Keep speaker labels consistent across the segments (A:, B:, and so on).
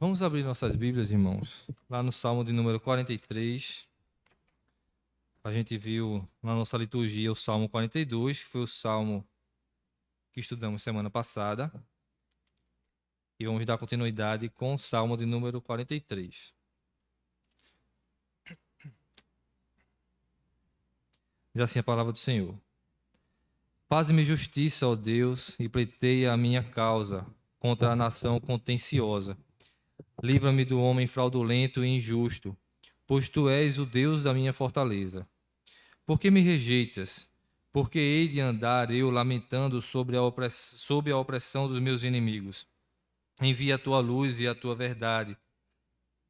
A: Vamos abrir nossas Bíblias, irmãos, lá no Salmo de número 43. A gente viu na nossa liturgia o Salmo 42, que foi o Salmo que estudamos semana passada. E vamos dar continuidade com o Salmo de número 43. Diz assim a palavra do Senhor: Faze-me justiça, ó Deus, e pleiteia a minha causa contra a nação contenciosa. Livra-me do homem fraudulento e injusto, pois tu és o Deus da minha fortaleza. Por que me rejeitas? Porque hei de andar eu lamentando sob a opressão dos meus inimigos. Envia a tua luz e a tua verdade,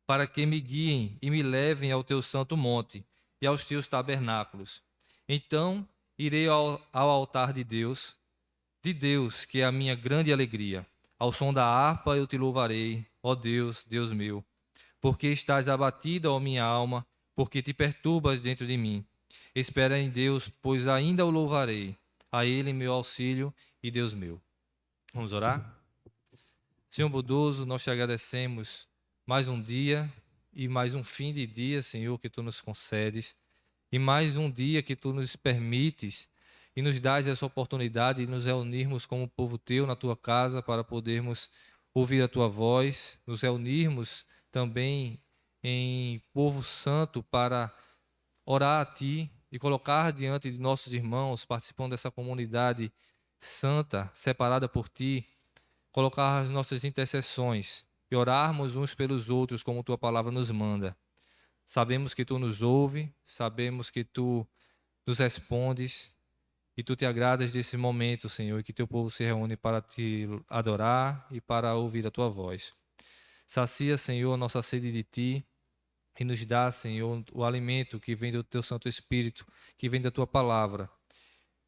A: para que me guiem e me levem ao teu santo monte e aos teus tabernáculos. Então irei ao altar de Deus, que é a minha grande alegria. Ao som da harpa eu te louvarei, ó Deus, Deus meu. Porque estás abatida, ó minha alma, porque te perturbas dentro de mim. Espera em Deus, pois ainda o louvarei. A Ele meu auxílio e Deus meu. Vamos orar? Senhor bondoso, nós te agradecemos mais um dia e mais um fim de dia, Senhor, que Tu nos concedes. E mais um dia que Tu nos permites e nos dás essa oportunidade de nos reunirmos como povo Teu na Tua casa para podermos ouvir a Tua voz, nos reunirmos também em povo santo para orar a Ti e colocar diante de nossos irmãos, participando dessa comunidade santa, separada por Ti, colocar as nossas intercessões e orarmos uns pelos outros como Tua palavra nos manda. Sabemos que Tu nos ouve, sabemos que Tu nos respondes e Tu te agradas desse momento, Senhor, e que Teu povo se reúne para Te adorar e para ouvir a Tua voz. Sacia, Senhor, nossa sede de Ti e nos dá, Senhor, o alimento que vem do Teu Santo Espírito, que vem da Tua palavra,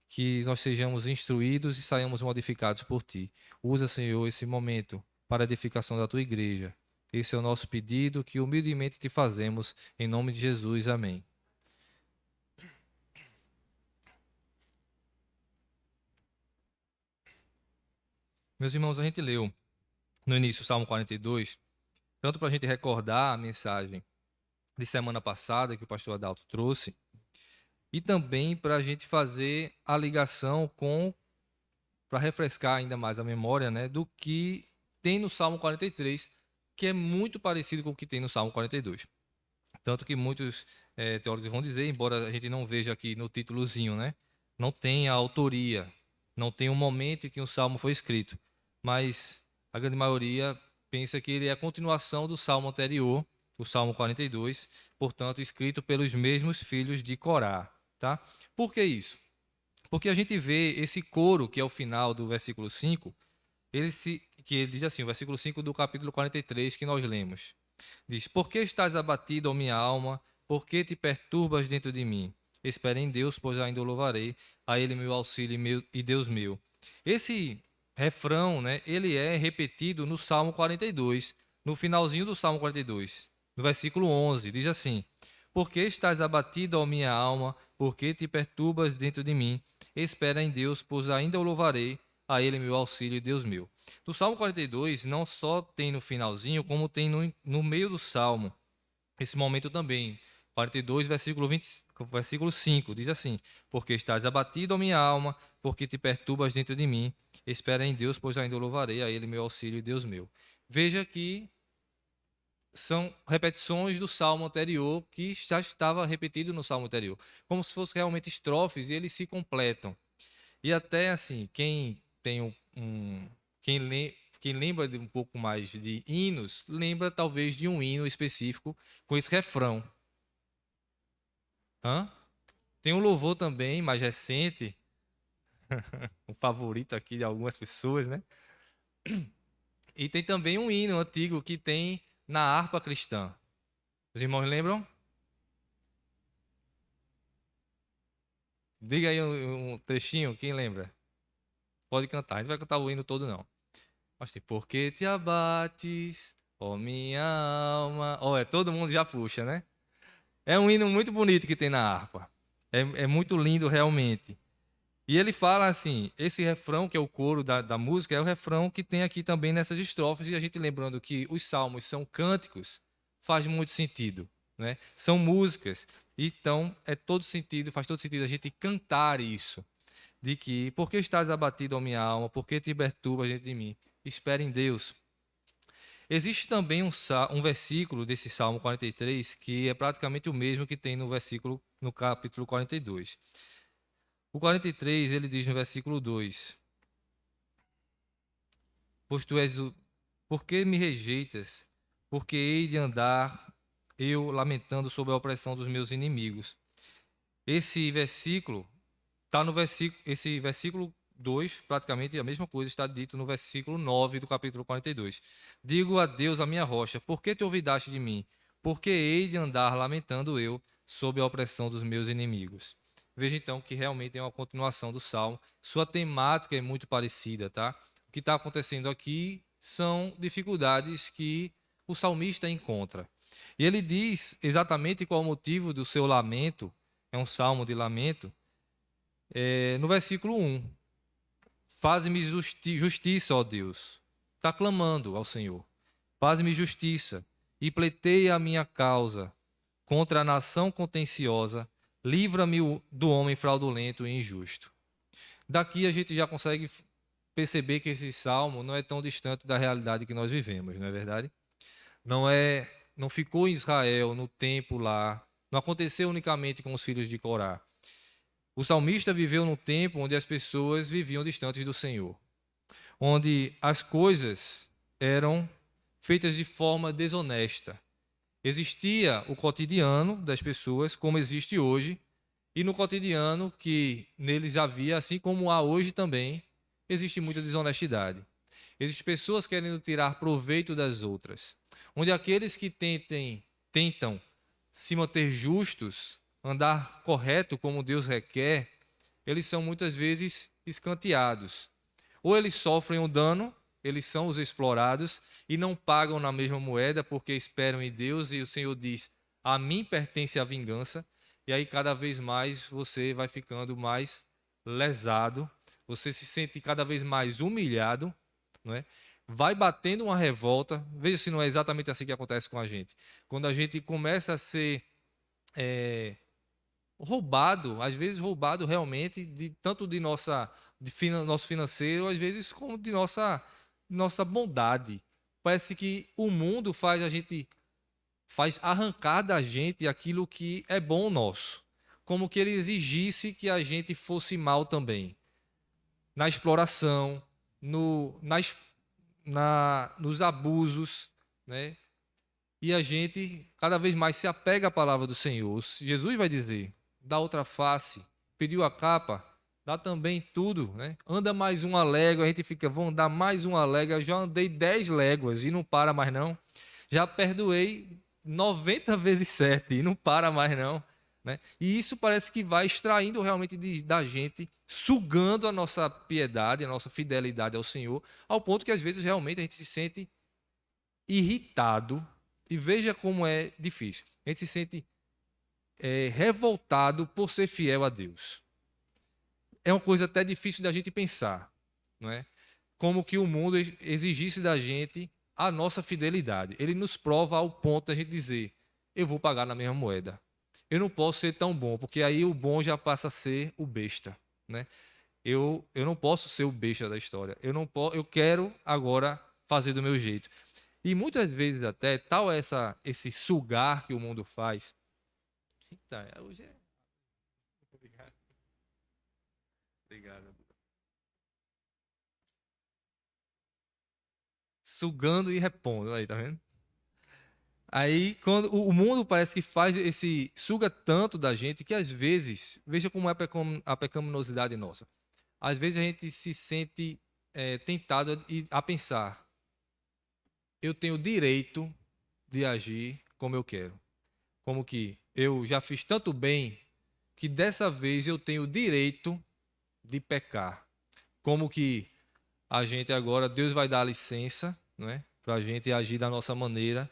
A: que nós sejamos instruídos e saiamos modificados por Ti. Usa, Senhor, esse momento para a edificação da Tua igreja. Esse é o nosso pedido que humildemente te fazemos, em nome de Jesus. Amém. Meus irmãos, a gente leu no início o Salmo 42, tanto para a gente recordar a mensagem de semana passada que o pastor Adalto trouxe, e também para a gente fazer a ligação para refrescar ainda mais a memória, né, do que tem no Salmo 43, que é muito parecido com o que tem no Salmo 42. Tanto que muitos teólogos vão dizer, embora a gente não veja aqui no títulozinho, né, não tem a autoria, não tem o momento em que o Salmo foi escrito, mas a grande maioria pensa que ele é a continuação do Salmo anterior, o Salmo 42, portanto, escrito pelos mesmos filhos de Corá. Tá? Por que isso? Porque a gente vê esse coro, que é o final do versículo 5, que ele diz assim, o versículo 5 do capítulo 43 que nós lemos. Diz: Por que estás abatido, ó minha alma? Por que te perturbas dentro de mim? Espera em Deus, pois ainda o louvarei. A Ele meu auxílio e Deus meu. Esse refrão, né, ele é repetido no Salmo 42, no finalzinho do Salmo 42, no versículo 11. Diz assim: Por que estás abatido, ó minha alma? Por que te perturbas dentro de mim? Espera em Deus, pois ainda o louvarei. A Ele meu auxílio e Deus meu. Do Salmo 42, não só tem no finalzinho, como tem no meio do Salmo. Esse momento também. 42, versículo 5, diz assim: Porque estás abatido, ó minha alma, porque te perturbas dentro de mim. Espera em Deus, pois ainda o louvarei, a Ele meu auxílio e Deus meu. Veja que são repetições do Salmo anterior, que já estava repetido no Salmo anterior. Como se fossem realmente estrofes, e eles se completam. E até assim, quem tem quem, quem lembra de um pouco mais de hinos, lembra talvez de um hino específico com esse refrão. Hã? Tem um louvor também, mais recente, um favorito aqui de algumas pessoas, né? E tem também um hino antigo que tem na harpa cristã. Os irmãos lembram? Diga aí um trechinho, quem lembra? Pode cantar, a gente vai cantar o hino todo não. Mas tem, porque te abates, ó minha alma. Ó, todo mundo já puxa, né? É um hino muito bonito que tem na harpa. É muito lindo realmente. E ele fala assim, esse refrão, que é o coro da música, é o refrão que tem aqui também nessas estrofes, e a gente lembrando que os salmos são cânticos, faz muito sentido, né? São músicas, então faz todo sentido a gente cantar isso, de que, por que estás abatido, ó minha alma, por que te perturba diante de mim? Espera em Deus. Existe também um versículo desse Salmo 43 que é praticamente o mesmo que tem no capítulo 42. O 43, ele diz no versículo 2: Pois tu és o. Por que me rejeitas? Porque hei de andar eu lamentando sob a opressão dos meus inimigos. Esse versículo está no versículo. Esse versículo 2, praticamente a mesma coisa, está dito no versículo 9 do capítulo 42. Digo a Deus, a minha rocha, por que te olvidaste de mim? Porque hei de andar lamentando eu sob a opressão dos meus inimigos. Veja então que realmente é uma continuação do salmo. Sua temática é muito parecida, tá? O que está acontecendo aqui são dificuldades que o salmista encontra. E ele diz exatamente qual o motivo do seu lamento, é um salmo de lamento, no versículo 1. Faze-me justiça, ó Deus. Está clamando ao Senhor. Faze-me justiça e pleiteia a minha causa contra a nação contenciosa. Livra-me do homem fraudulento e injusto. Daqui a gente já consegue perceber que esse salmo não é tão distante da realidade que nós vivemos, não é verdade? Não ficou em Israel no tempo lá, não aconteceu unicamente com os filhos de Corá. O salmista viveu num tempo onde as pessoas viviam distantes do Senhor, onde as coisas eram feitas de forma desonesta. Existia o cotidiano das pessoas, como existe hoje, e no cotidiano que neles havia, assim como há hoje também, existe muita desonestidade. Existem pessoas querendo tirar proveito das outras, onde aqueles que tentam se manter justos, andar correto como Deus requer, eles são muitas vezes escanteados. Ou eles sofrem um dano, eles são os explorados e não pagam na mesma moeda porque esperam em Deus e o Senhor diz: "A mim pertence a vingança". E aí cada vez mais você vai ficando mais lesado, você se sente cada vez mais humilhado, não é? Vai batendo uma revolta. Veja se não é exatamente assim que acontece com a gente. Quando a gente começa a ser roubado, às vezes roubado realmente de tanto de nosso financeiro, às vezes como de nossa bondade. Parece que o mundo faz arrancar da gente aquilo que é bom nosso, como que ele exigisse que a gente fosse mal também, na exploração, no, na, es- nos abusos, né? E a gente cada vez mais se apega à palavra do Senhor. Jesus vai dizer: dá outra face, pediu a capa, dá também tudo, né? Anda mais uma légua, a gente fica, vão dar mais uma légua, eu já andei 10 léguas e não para mais não. Já perdoei 90 vezes 7 e não para mais não, né? E isso parece que vai extraindo realmente da gente, sugando a nossa piedade, a nossa fidelidade ao Senhor, ao ponto que às vezes realmente a gente se sente irritado, e veja como é difícil. A gente se sente revoltado por ser fiel a Deus. É uma coisa até difícil da gente pensar, não é? Como que o mundo exigisse da gente a nossa fidelidade. Ele nos prova ao ponto da gente dizer: eu vou pagar na mesma moeda. Eu não posso ser tão bom, porque aí o bom já passa a ser o besta, né? Eu não posso ser o besta da história. Eu quero agora fazer do meu jeito. E muitas vezes até, tal é esse sugar que o mundo faz. Eita, hoje é. Obrigado. Obrigado. Sugando e repondo, aí, tá vendo? Aí, quando o mundo parece que faz suga tanto da gente que às vezes, veja como é a pecaminosidade nossa. Às vezes a gente se sente tentado a pensar: eu tenho o direito de agir como eu quero. Como que eu já fiz tanto bem que dessa vez eu tenho o direito de pecar. Como que a gente agora, Deus vai dar licença, não é? Para a gente agir da nossa maneira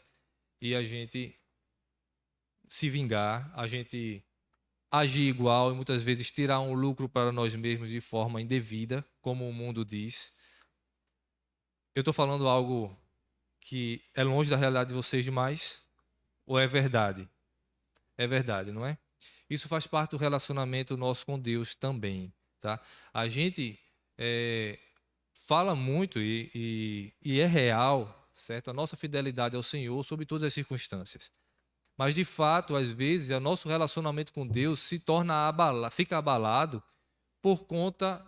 A: e a gente se vingar, a gente agir igual e muitas vezes tirar um lucro para nós mesmos de forma indevida, como o mundo diz. Eu estou falando algo que é longe da realidade de vocês demais, ou é verdade? É verdade, não é? Isso faz parte do relacionamento nosso com Deus também, tá? A gente fala muito e é real, certo? A nossa fidelidade ao Senhor sob todas as circunstâncias. Mas, de fato, às vezes, o nosso relacionamento com Deus se torna fica abalado por conta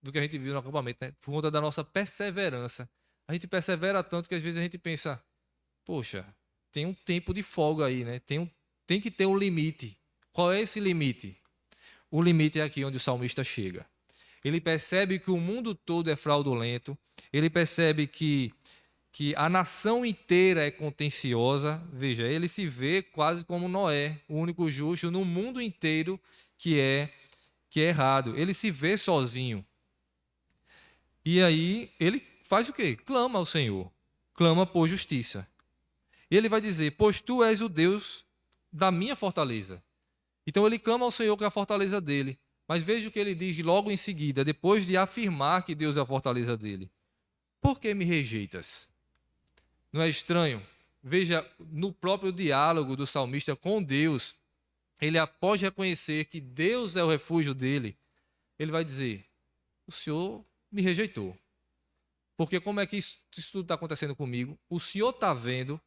A: do que a gente viu no acampamento, né? Por conta da nossa perseverança. A gente persevera tanto que às vezes a gente pensa, poxa, tem um tempo de folga aí, né? Tem que ter um limite. Qual é esse limite? O limite é aqui onde o salmista chega. Ele percebe que o mundo todo é fraudulento, ele percebe que a nação inteira é contenciosa. Veja, ele se vê quase como Noé, o único justo no mundo inteiro que é errado. Ele se vê sozinho. E aí ele faz o quê? Clama ao Senhor. Clama por justiça. E ele vai dizer: pois tu és o Deus da minha fortaleza. Então ele clama ao Senhor que é a fortaleza dele. Mas veja o que ele diz logo em seguida, depois de afirmar que Deus é a fortaleza dele. Por que me rejeitas? Não é estranho? Veja, no próprio diálogo do salmista com Deus, ele, após reconhecer que Deus é o refúgio dele, ele vai dizer: o Senhor me rejeitou. Porque como é que isso tudo está acontecendo comigo? O Senhor está vendo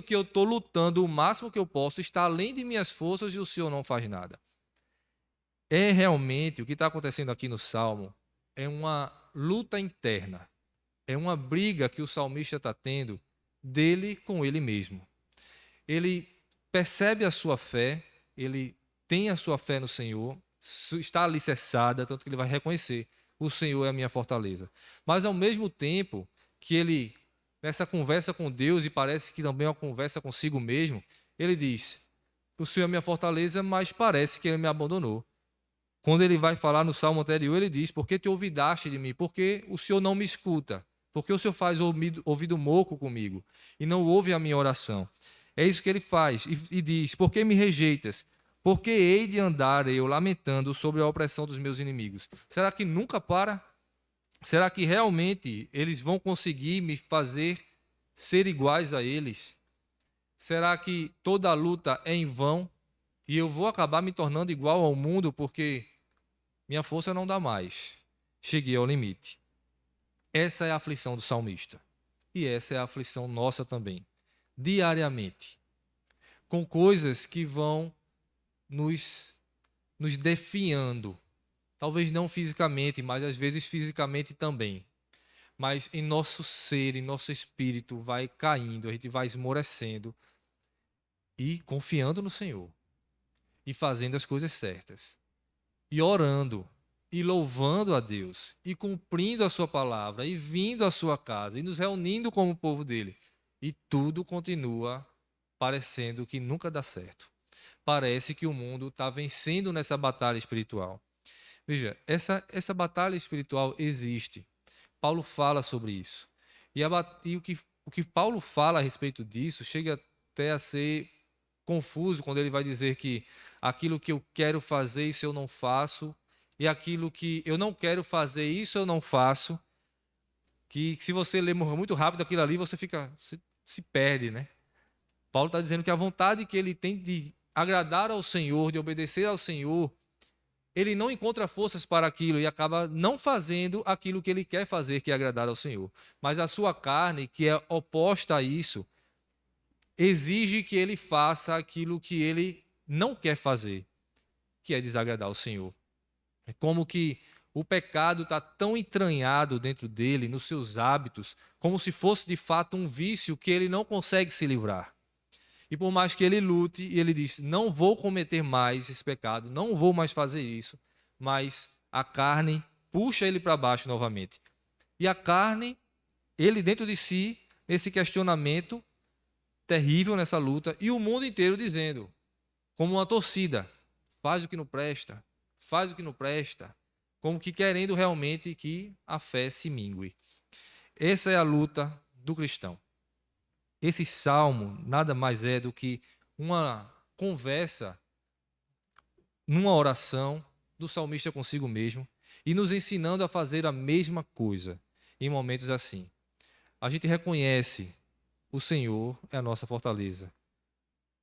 A: que eu estou lutando o máximo que eu posso, está além de minhas forças e o Senhor não faz nada. É realmente, o que está acontecendo aqui no Salmo, é uma luta interna. É uma briga que o salmista está tendo dele com ele mesmo. Ele percebe a sua fé, ele tem a sua fé no Senhor, está alicerçada, tanto que ele vai reconhecer: o Senhor é a minha fortaleza. Mas ao mesmo tempo que ele, nessa conversa com Deus, e parece que também é uma conversa consigo mesmo, ele diz: o Senhor é a minha fortaleza, mas parece que ele me abandonou. Quando ele vai falar no salmo anterior, ele diz: por que te olvidaste de mim? Porque o Senhor não me escuta. Porque o Senhor faz ouvido moco comigo e não ouve a minha oração. É isso que ele faz e diz: por que me rejeitas? Porque hei de andar eu lamentando sobre a opressão dos meus inimigos. Será que nunca para? Será que realmente eles vão conseguir me fazer ser iguais a eles? Será que toda a luta é em vão e eu vou acabar me tornando igual ao mundo porque minha força não dá mais? Cheguei ao limite. Essa é a aflição do salmista. E essa é a aflição nossa também. Diariamente. Com coisas que vão nos definhando. Talvez não fisicamente, mas às vezes fisicamente também. Mas em nosso ser, em nosso espírito vai caindo, a gente vai esmorecendo e confiando no Senhor. E fazendo as coisas certas. E orando. E louvando a Deus. E cumprindo a sua palavra. E vindo à sua casa. E nos reunindo como povo dele. E tudo continua parecendo que nunca dá certo. Parece que o mundo está vencendo nessa batalha espiritual. Veja, essa batalha espiritual existe. Paulo fala sobre isso. E o que Paulo fala a respeito disso chega até a ser confuso quando ele vai dizer que aquilo que eu quero fazer, isso eu não faço, e aquilo que eu não quero fazer, isso eu não faço. Que se você ler muito rápido aquilo ali, você se perde, né? Paulo está dizendo que a vontade que ele tem de agradar ao Senhor, de obedecer ao Senhor, ele não encontra forças para aquilo e acaba não fazendo aquilo que ele quer fazer, que é agradar ao Senhor. Mas a sua carne, que é oposta a isso, exige que ele faça aquilo que ele não quer fazer, que é desagradar ao Senhor. É como que o pecado está tão entranhado dentro dele, nos seus hábitos, como se fosse de fato um vício que ele não consegue se livrar. E por mais que ele lute, e ele diz: não vou cometer mais esse pecado, não vou mais fazer isso, mas a carne puxa ele para baixo novamente. E a carne, ele dentro de si, nesse questionamento terrível, nessa luta, e o mundo inteiro dizendo, como uma torcida: faz o que não presta, faz o que não presta, como que querendo realmente que a fé se mingue. Essa é a luta do cristão. Esse salmo nada mais é do que uma conversa numa oração do salmista consigo mesmo e nos ensinando a fazer a mesma coisa em momentos assim. A gente reconhece o Senhor é a nossa fortaleza,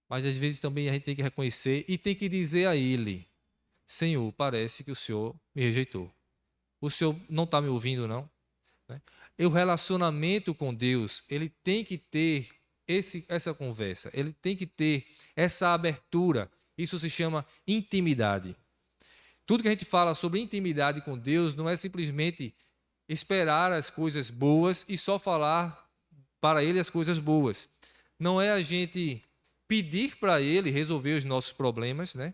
A: mas às vezes também a gente tem que reconhecer e tem que dizer a Ele: Senhor, parece que o Senhor me rejeitou. O Senhor não está me ouvindo, não? Né? E o relacionamento com Deus, ele tem que ter essa conversa, ele tem que ter essa abertura. Isso se chama intimidade. Tudo que a gente fala sobre intimidade com Deus não é simplesmente esperar as coisas boas e só falar para Ele as coisas boas. Não é a gente pedir para Ele resolver os nossos problemas, né?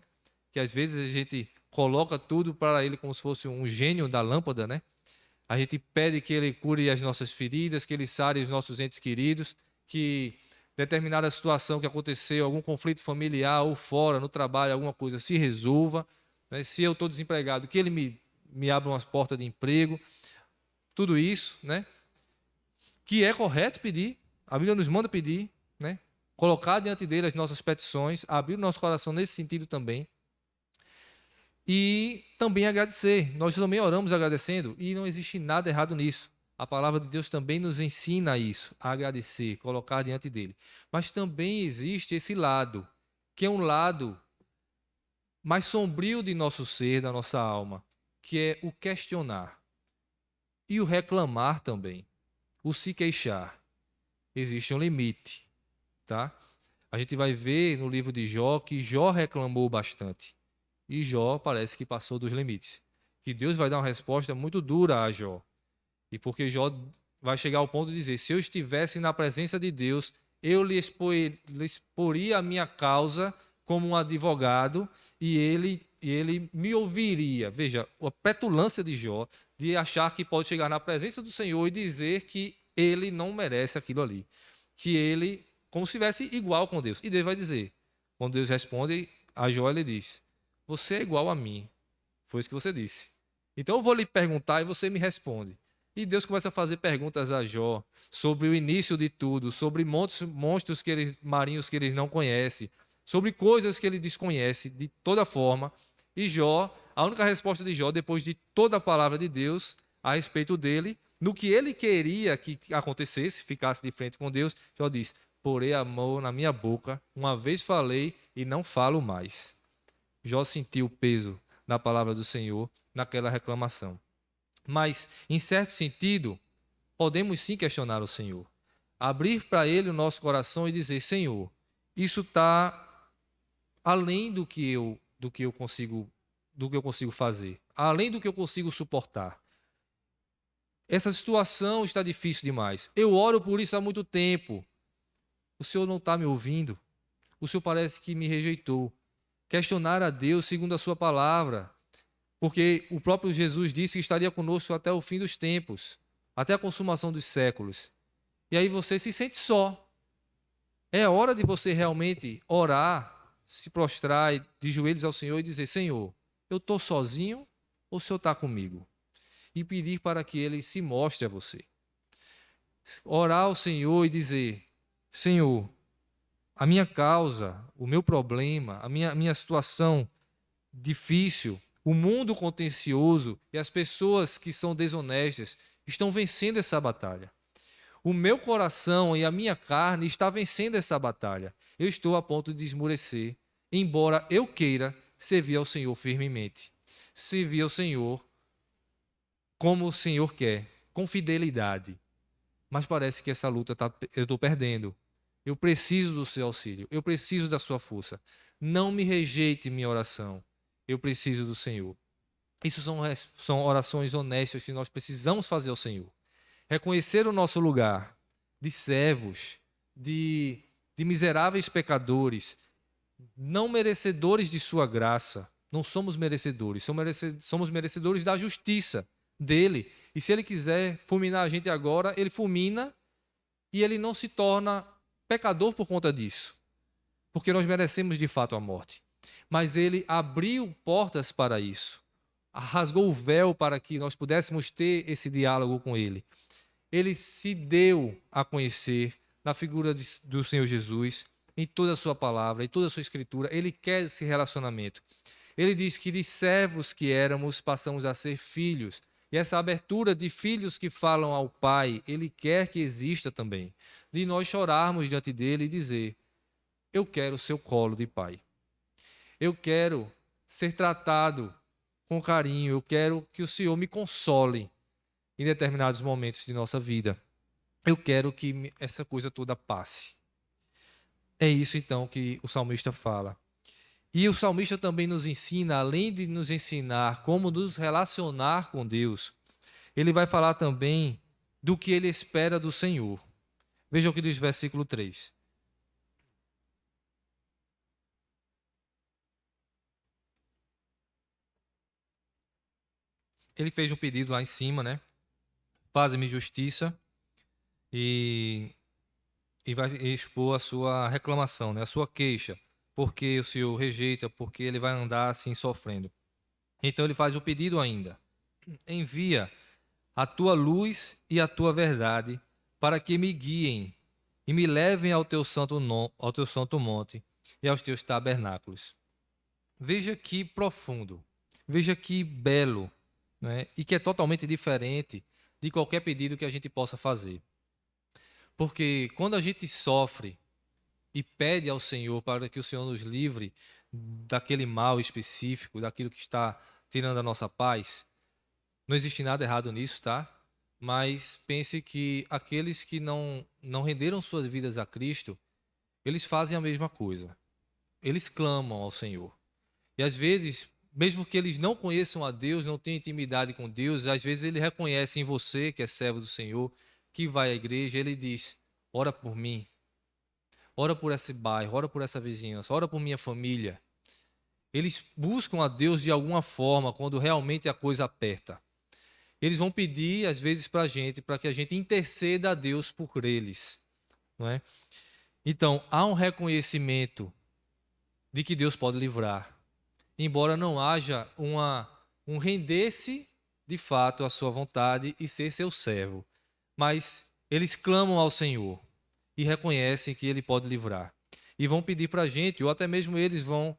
A: Que às vezes a gente coloca tudo para Ele como se fosse um gênio da lâmpada, né? A gente pede que Ele cure as nossas feridas, que Ele sare os nossos entes queridos, que determinada situação que aconteceu, algum conflito familiar ou fora, no trabalho, alguma coisa se resolva. Né? Se eu estou desempregado, que Ele me abra umas portas de emprego. Tudo isso, né? Que é correto pedir, a Bíblia nos manda pedir, né? Colocar diante dele as nossas petições, abrir o nosso coração nesse sentido também. E também agradecer. Nós também oramos agradecendo e não existe nada errado nisso. A palavra de Deus também nos ensina isso, a agradecer, colocar diante dele. Mas também existe esse lado, que é um lado mais sombrio de nosso ser, da nossa alma, que é o questionar e o reclamar também, o se queixar. Existe um limite, tá? A gente vai ver no livro de Jó que Jó reclamou bastante. E Jó parece que passou dos limites. Que Deus vai dar uma resposta muito dura a Jó. E porque Jó vai chegar ao ponto de dizer: se eu estivesse na presença de Deus, eu lhe exporia a minha causa como um advogado e ele me ouviria. Veja, a petulância de Jó de achar que pode chegar na presença do Senhor e dizer que ele não merece aquilo ali. Que ele, como se estivesse igual com Deus. E Deus vai dizer, quando Deus responde a Jó, ele diz: você é igual a mim. Foi isso que você disse. Então eu vou lhe perguntar e você me responde. E Deus começa a fazer perguntas a Jó sobre o início de tudo, sobre monstros marinhos que eles não conhecem, sobre coisas que ele desconhece de toda forma. E Jó, a única resposta de Jó, depois de toda a palavra de Deus a respeito dele, no que ele queria que acontecesse, ficasse de frente com Deus, Jó diz: porei a mão na minha boca, uma vez falei e não falo mais. Jó sentiu o peso da palavra do Senhor naquela reclamação. Mas, em certo sentido, podemos sim questionar o Senhor. Abrir para Ele o nosso coração e dizer: Senhor, isso está além do que eu consigo fazer, além do que eu consigo suportar. Essa situação está difícil demais. Eu oro por isso há muito tempo. O Senhor não está me ouvindo. O Senhor parece que me rejeitou. Questionar a Deus segundo a sua palavra. Porque o próprio Jesus disse que estaria conosco até o fim dos tempos, até a consumação dos séculos. E aí você se sente só. É hora de você realmente orar, se prostrar de joelhos ao Senhor e dizer: Senhor, eu estou sozinho ou o Senhor está comigo? E pedir para que Ele se mostre a você. Orar ao Senhor e dizer: Senhor, a minha causa, o meu problema, a minha situação difícil, o mundo contencioso e as pessoas que são desonestas estão vencendo essa batalha. O meu coração e a minha carne está vencendo essa batalha. Eu estou a ponto de esmorecer, embora eu queira servir ao Senhor firmemente. Servir ao Senhor como o Senhor quer, com fidelidade. Mas parece que essa luta eu estou perdendo. Eu preciso do seu auxílio, eu preciso da sua força. Não me rejeite minha oração. Eu preciso do Senhor. Isso são orações honestas que nós precisamos fazer ao Senhor. Reconhecer o nosso lugar de servos, de miseráveis pecadores, não merecedores de sua graça. Não somos merecedores, somos merecedores da justiça dele. E se ele quiser fulminar a gente agora, ele fulmina e ele não se torna pecador por conta disso. Porque nós merecemos de fato a morte. Mas ele abriu portas para isso. Rasgou o véu para que nós pudéssemos ter esse diálogo com ele. Ele se deu a conhecer na figura do Senhor Jesus, em toda a sua palavra, em toda a sua escritura. Ele quer esse relacionamento. Ele diz que de servos que éramos, passamos a ser filhos. E essa abertura de filhos que falam ao Pai, Ele quer que exista também. De nós chorarmos diante dele e dizer: eu quero o seu colo de pai. Eu quero ser tratado com carinho. Eu quero que o Senhor me console em determinados momentos de nossa vida. Eu quero que essa coisa toda passe. É isso então que o salmista fala. E o salmista também nos ensina, além de nos ensinar como nos relacionar com Deus, ele vai falar também do que ele espera do Senhor. Veja o que diz o versículo 3. Ele fez um pedido lá em cima, né? Faze-me justiça e vai expor a sua reclamação, né? A sua queixa, porque o Senhor rejeita, porque ele vai andar assim sofrendo. Então ele faz o pedido ainda: envia a tua luz e a tua verdade para que me guiem e me levem ao teu ao teu santo monte e aos teus tabernáculos. Veja que profundo, veja que belo, né? E que é totalmente diferente de qualquer pedido que a gente possa fazer. Porque quando a gente sofre e pede ao Senhor para que o Senhor nos livre daquele mal específico, daquilo que está tirando a nossa paz, não existe nada errado nisso, tá? Mas pense que aqueles que não renderam suas vidas a Cristo, eles fazem a mesma coisa. Eles clamam ao Senhor. E às vezes, mesmo que eles não conheçam a Deus, não tenham intimidade com Deus, às vezes ele reconhece em você, que é servo do Senhor, que vai à igreja, ele diz: ora por mim, ora por esse bairro, ora por essa vizinhança, ora por minha família. Eles buscam a Deus de alguma forma quando realmente a coisa aperta. Eles vão pedir, às vezes, para a gente, para que a gente interceda a Deus por eles. Não é? Então, há um reconhecimento de que Deus pode livrar, embora não haja um render-se de fato à sua vontade e ser seu servo. Mas eles clamam ao Senhor e reconhecem que Ele pode livrar. E vão pedir para a gente, ou até mesmo eles vão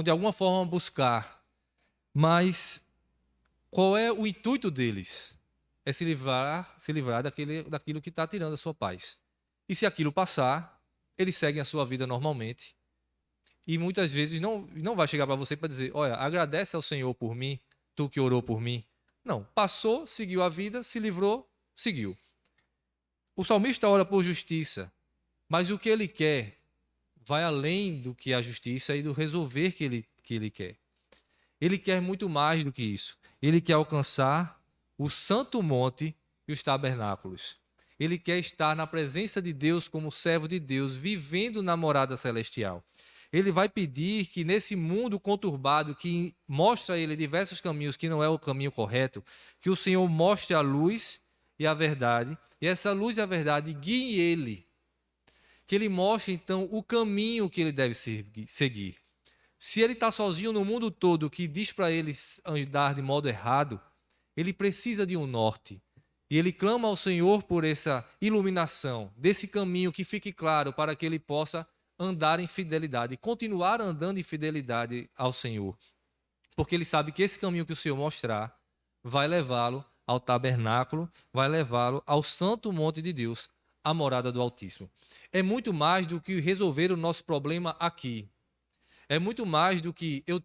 A: de alguma forma buscar. Mas qual é o intuito deles? É se livrar daquilo que está tirando a sua paz. E se aquilo passar, eles seguem a sua vida normalmente. E muitas vezes não vai chegar para você para dizer: olha, agradece ao Senhor por mim, tu que orou por mim. Não, passou, seguiu a vida, se livrou, seguiu. O salmista ora por justiça, mas o que ele quer vai além do que a justiça e do resolver que ele quer. Ele quer muito mais do que isso. Ele quer alcançar o santo monte e os tabernáculos. Ele quer estar na presença de Deus como servo de Deus, vivendo na morada celestial. Ele vai pedir que nesse mundo conturbado, que mostra a ele diversos caminhos que não é o caminho correto, que o Senhor mostre a luz e a verdade, e essa luz e a verdade guiem ele. Que ele mostre, então, o caminho que ele deve seguir. Se ele está sozinho no mundo todo, que diz para ele andar de modo errado, ele precisa de um norte. E ele clama ao Senhor por essa iluminação, desse caminho que fique claro para que ele possa andar em fidelidade, continuar andando em fidelidade ao Senhor. Porque ele sabe que esse caminho que o Senhor mostrar vai levá-lo ao tabernáculo, vai levá-lo ao santo monte de Deus, a morada do Altíssimo. É muito mais do que resolver o nosso problema aqui. É muito mais do que eu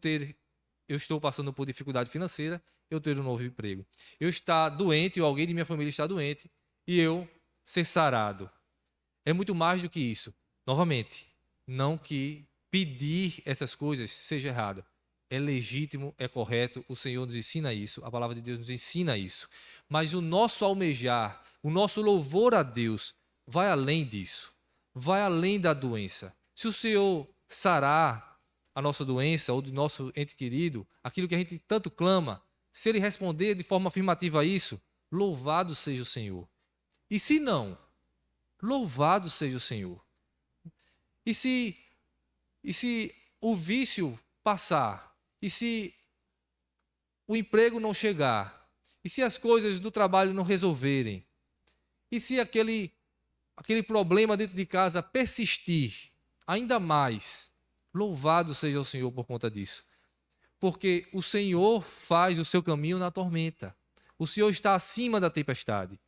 A: estou passando por dificuldade financeira, eu ter um novo emprego. Eu estar doente, ou alguém de minha família está doente, e eu ser sarado. É muito mais do que isso. Novamente, não que pedir essas coisas seja errado. É legítimo, é correto, o Senhor nos ensina isso, a palavra de Deus nos ensina isso. Mas o nosso almejar, o nosso louvor a Deus, vai além disso. Vai além da doença. Se o Senhor sarar a nossa doença ou do nosso ente querido, aquilo que a gente tanto clama, se ele responder de forma afirmativa a isso, louvado seja o Senhor. E se não, louvado seja o Senhor. E se o vício passar? E se o emprego não chegar? E se as coisas do trabalho não resolverem? E se aquele problema dentro de casa persistir ainda mais? Louvado seja o Senhor por conta disso. porque o Senhor faz o seu caminho na tormenta. O Senhor está acima da tempestade.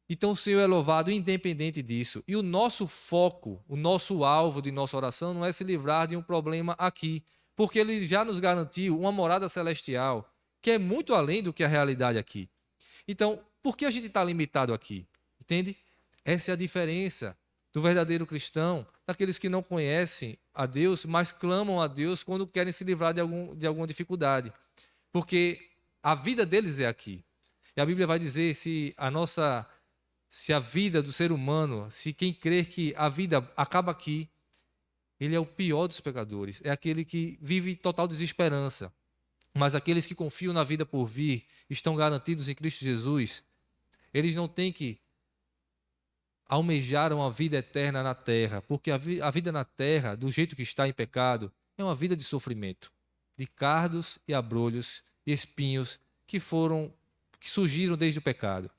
A: Então o Senhor é louvado independente disso. E o nosso foco, o nosso alvo de nossa oração não é se livrar de um problema aqui, porque Ele já nos garantiu uma morada celestial, que é muito além do que a realidade aqui. Então, por que a gente está limitado aqui? Entende? Essa é a diferença do verdadeiro cristão, daqueles que não conhecem a Deus, mas clamam a Deus quando querem se livrar de alguma dificuldade. Porque a vida deles é aqui. E a Bíblia vai dizer se a vida do ser humano, se quem crer que a vida acaba aqui, ele é o pior dos pecadores, é aquele que vive total desesperança. Mas aqueles que confiam na vida por vir, estão garantidos em Cristo Jesus, eles não têm que almejar uma vida eterna na terra, porque a vida na terra, do jeito que está em pecado, é uma vida de sofrimento, de cardos e abrolhos e espinhos que surgiram desde o pecado.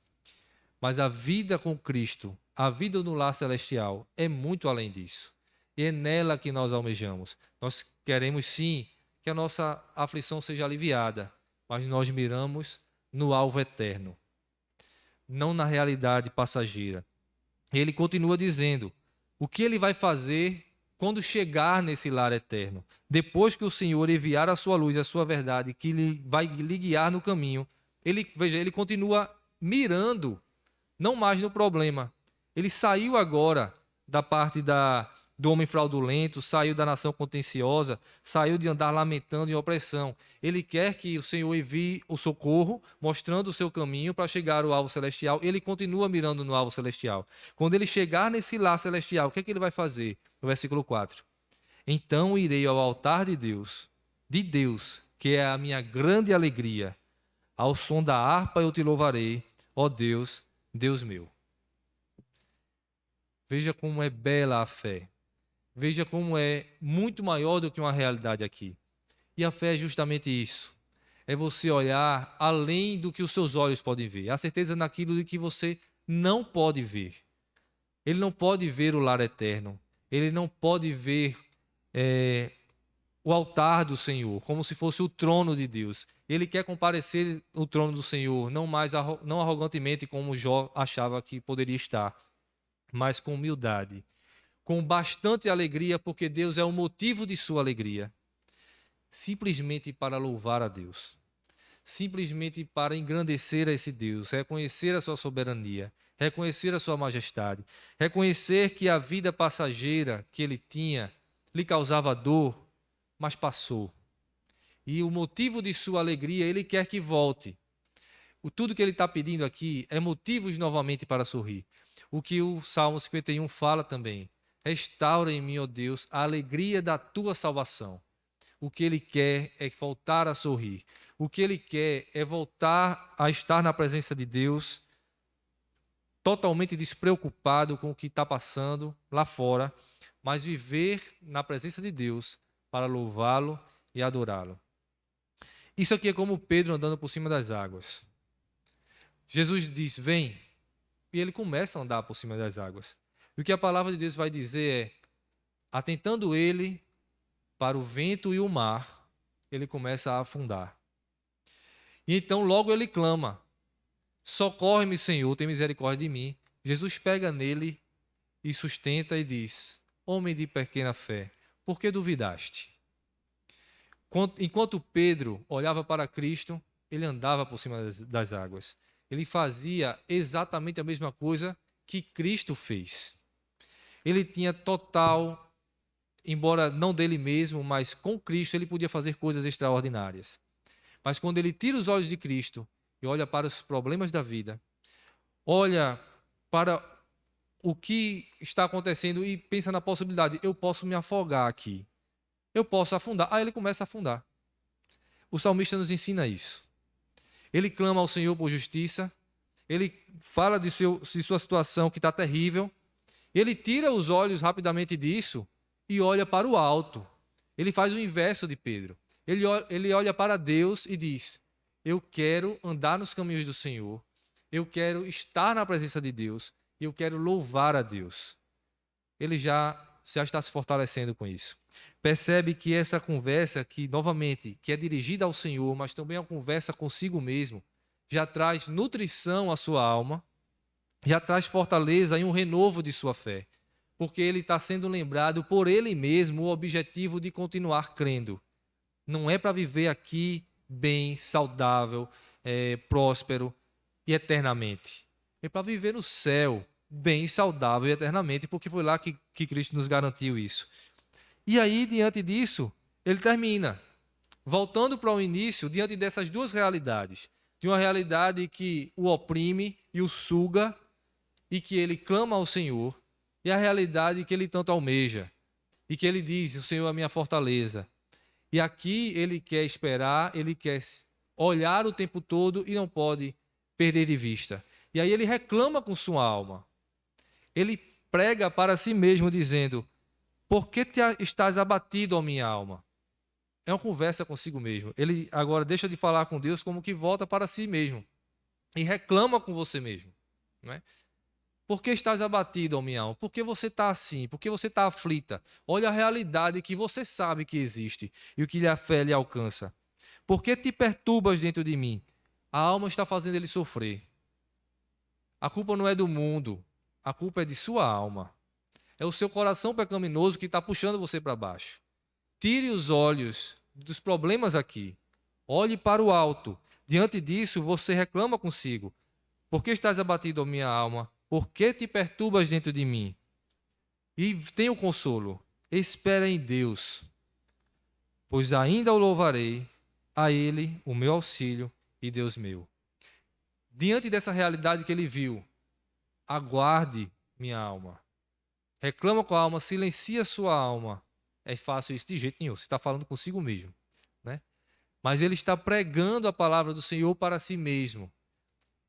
A: Mas a vida com Cristo, a vida no lar celestial, é muito além disso. E é nela que nós almejamos. Nós queremos sim que a nossa aflição seja aliviada, mas nós miramos no alvo eterno, não na realidade passageira. Ele continua dizendo o que ele vai fazer quando chegar nesse lar eterno. Depois que o Senhor enviar a sua luz e a sua verdade, que ele vai lhe guiar no caminho, ele continua mirando, não mais no problema. Ele saiu agora da parte do homem fraudulento, saiu da nação contenciosa, saiu de andar lamentando em opressão. Ele quer que o Senhor envie o socorro, mostrando o seu caminho para chegar ao alvo celestial. Ele continua mirando no alvo celestial. Quando ele chegar nesse lar celestial, o que é que ele vai fazer? No versículo 4. Então irei ao altar de Deus, que é a minha grande alegria. Ao som da harpa eu te louvarei, ó Deus, Deus meu. Veja como é bela a fé. Veja como é muito maior do que uma realidade aqui. E a fé é justamente isso. É você olhar além do que os seus olhos podem ver. A certeza naquilo de que você não pode ver. Ele não pode ver o lar eterno. Ele não pode ver o altar do Senhor, como se fosse o trono de Deus. Ele quer comparecer no trono do Senhor, não arrogantemente como Jó achava que poderia estar, mas com humildade, com bastante alegria, porque Deus é o motivo de sua alegria, simplesmente para louvar a Deus, simplesmente para engrandecer a esse Deus, reconhecer a sua soberania, reconhecer a sua majestade, reconhecer que a vida passageira que ele tinha lhe causava dor, mas passou. E o motivo de sua alegria, ele quer que volte. Tudo que ele está pedindo aqui é motivos novamente para sorrir. O que o Salmo 51 fala também. Restaura em mim, ó Deus, a alegria da tua salvação. O que ele quer é voltar a sorrir. O que ele quer é voltar a estar na presença de Deus, totalmente despreocupado com o que está passando lá fora, mas viver na presença de Deus para louvá-lo e adorá-lo. Isso aqui é como Pedro andando por cima das águas. Jesus diz, vem, e ele começa a andar por cima das águas. E o que a palavra de Deus vai dizer é, atentando ele para o vento e o mar, ele começa a afundar. E então logo ele clama, socorre-me, Senhor, tem misericórdia de mim. Jesus pega nele e sustenta e diz, homem de pequena fé, por que duvidaste? Enquanto Pedro olhava para Cristo, ele andava por cima das águas. Ele fazia exatamente a mesma coisa que Cristo fez. Ele tinha total, embora não dele mesmo, mas com Cristo ele podia fazer coisas extraordinárias. Mas quando ele tira os olhos de Cristo e olha para os problemas da vida, olha para o que está acontecendo e pensa na possibilidade, eu posso me afogar aqui. Eu posso afundar. Aí ele começa a afundar. O salmista nos ensina isso. Ele clama ao Senhor por justiça. Ele fala de sua situação que está terrível. Ele tira os olhos rapidamente disso e olha para o alto. Ele faz o inverso de Pedro. Ele olha para Deus e diz, eu quero andar nos caminhos do Senhor. Eu quero estar na presença de Deus. E eu quero louvar a Deus. Ele já você já está se fortalecendo com isso. Percebe que essa conversa, que novamente, que é dirigida ao Senhor, mas também é uma conversa consigo mesmo, já traz nutrição à sua alma, já traz fortaleza e um renovo de sua fé, porque ele está sendo lembrado por ele mesmo o objetivo de continuar crendo. Não é para viver aqui bem, saudável, próspero e eternamente. É para viver no céu, bem, saudável e eternamente, porque foi lá que Cristo nos garantiu isso. E aí, diante disso, ele termina, voltando para o início, diante dessas duas realidades. De uma realidade que o oprime e o suga, e que ele clama ao Senhor, e a realidade que ele tanto almeja, e que ele diz: o Senhor é a minha fortaleza. E aqui ele quer esperar, ele quer olhar o tempo todo e não pode perder de vista. E aí ele reclama com sua alma. Ele prega para si mesmo dizendo: por que estás abatido, ó minha alma? É uma conversa consigo mesmo. Ele agora deixa de falar com Deus como que volta para si mesmo. E reclama com você mesmo. Não é? Por que estás abatido, ó minha alma? Por que você está assim? Por que você está aflita? Olha a realidade que você sabe que existe e o que a fé lhe alcança. Por que te perturbas dentro de mim? A alma está fazendo ele sofrer. A culpa não é do mundo, a culpa é de sua alma. É o seu coração pecaminoso que está puxando você para baixo. Tire os olhos dos problemas aqui. Olhe para o alto. Diante disso, você reclama consigo. Por que estás abatido, ó minha alma? Por que te perturbas dentro de mim? E tenha o consolo. Espera em Deus, pois ainda o louvarei, a Ele, o meu auxílio e Deus meu. Diante dessa realidade que ele viu, aguarde, minha alma. Reclama com a alma, silencia sua alma. É fácil isso de jeito nenhum, você está falando consigo mesmo, né? Mas ele está pregando a palavra do Senhor para si mesmo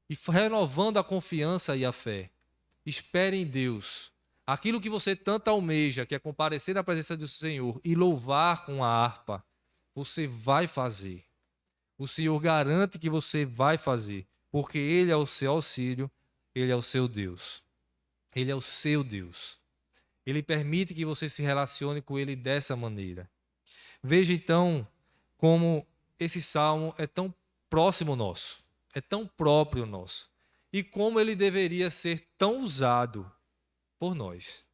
A: e renovando a confiança e a fé. Espere em Deus. Aquilo que você tanto almeja, que é comparecer na presença do Senhor e louvar com a harpa, você vai fazer. O Senhor garante que você vai fazer, porque Ele é o seu auxílio, Ele é o seu Deus. Ele é o seu Deus. Ele permite que você se relacione com Ele dessa maneira. Veja então como esse salmo é tão próximo nosso, é tão próprio nosso, e como ele deveria ser tão usado por nós,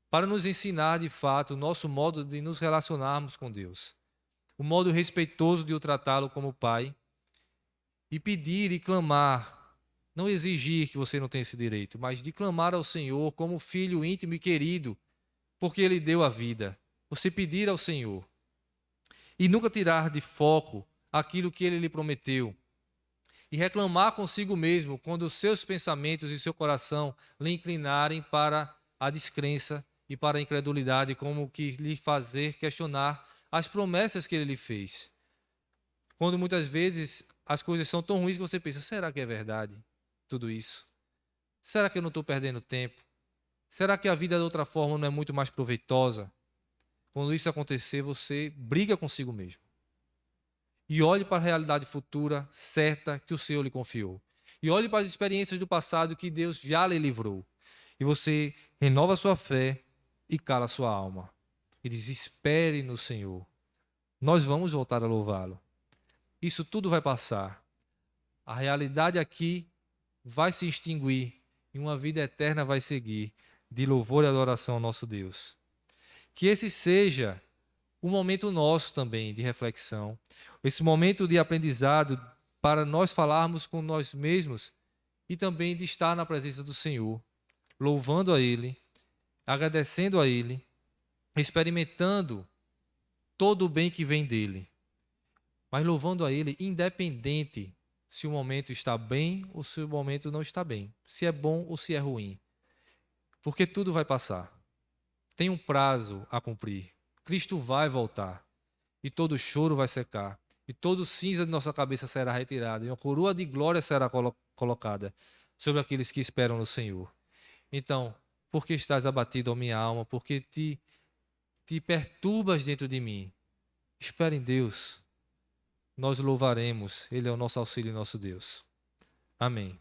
A: para nos ensinar de fato o nosso modo de nos relacionarmos com Deus, o modo respeitoso de o tratá-lo como Pai, e pedir e clamar, não exigir que você não tenha esse direito, mas de clamar ao Senhor como filho íntimo e querido, porque Ele deu a vida. Você pedir ao Senhor e nunca tirar de foco aquilo que Ele lhe prometeu. E reclamar consigo mesmo quando os seus pensamentos e seu coração lhe inclinarem para a descrença e para a incredulidade, como que lhe fazer questionar as promessas que Ele lhe fez. Quando muitas vezes as coisas são tão ruins que você pensa: será que é verdade tudo isso? Será que eu não estou perdendo tempo? Será que a vida de outra forma não é muito mais proveitosa? Quando isso acontecer, você briga consigo mesmo. E olhe para a realidade futura certa que o Senhor lhe confiou. E olhe para as experiências do passado que Deus já lhe livrou. E você renova sua fé e cala sua alma. E diz: espere no Senhor. Nós vamos voltar a louvá-lo. Isso tudo vai passar. A realidade aqui vai se extinguir e uma vida eterna vai seguir de louvor e adoração ao nosso Deus. Que esse seja um momento nosso também de reflexão, esse momento de aprendizado para nós falarmos com nós mesmos e também de estar na presença do Senhor, louvando a Ele, agradecendo a Ele, experimentando todo o bem que vem dEle, mas louvando a Ele independente se o momento está bem ou se o momento não está bem, se é bom ou se é ruim, porque tudo vai passar. Tem um prazo a cumprir. Cristo vai voltar e todo choro vai secar e todo cinza de nossa cabeça será retirado e uma coroa de glória será colocada sobre aqueles que esperam no Senhor. Então, por que estás abatido, ó minha alma? Porque te perturbas dentro de mim. Espere em Deus. Nós louvaremos. Ele é o nosso auxílio e nosso Deus. Amém.